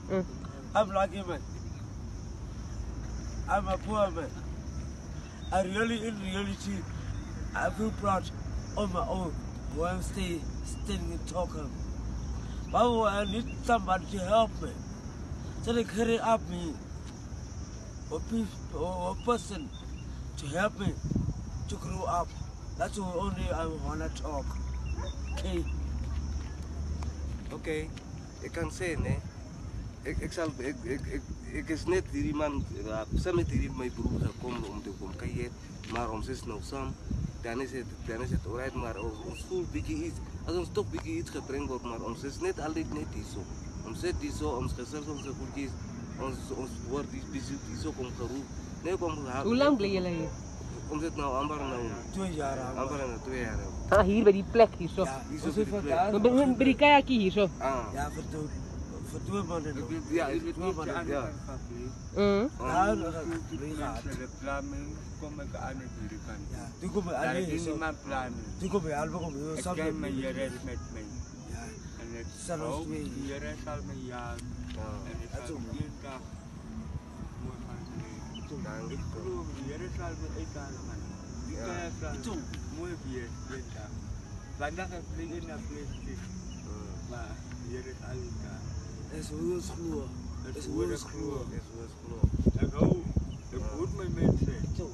I'm lucky man. I'm a poor man. I really, in reality, I feel proud on my own when I'm standing and talking. But I need somebody to help me. So they carry up me. Or people, or a person to help me to grow up. That's what only I want to talk. Okay. Okay. Ik kan zeggen, hè. Ik is net die man, samen met die mijn broer gekomen om te komen kijken, maar om zes nou samen, dan is het alright, maar ons voelt beetje iets, als ons toch beetje iets gebracht wordt, maar ons is net altijd net die zo. Ons zit die zo, ons gezellig, onze goedjes, ons wordt die zo komt geroepen. Nee, hoe lang bleef jullie hier? Om zit nou amper nou 2 jaar. Amper nou 2 jaar. Ah, hier bij die plek hier zo. Ja, hier zo bij die plek. Bij die kajakje hier zo. Ah. Ja, voor 2 maanden. Ja, ik weet niet wat ja. Ja, dat gaat. De plannen komen ke aan die kant. Ja, toen kom ik aan Daar hier is zo. niemand plannen. Toen kom ik aan, kom ik Ik samen ken met mijn Heere met mij. Ja, En ik Zelfs hoop, twee. die Heere zal mij jagen. En ik zal één dag mooi gaan leven. Ik geloof, die Heere zal me uithalen, man. Die kaya zal mooi weer één dag. Vandaag heb ik in een plek. Maar die Heere zal uithalen. dat is hoe het gloeien. Het is hoe het gloeien. Het is wel. Ik hou, ik moet mijn mensen. Zo.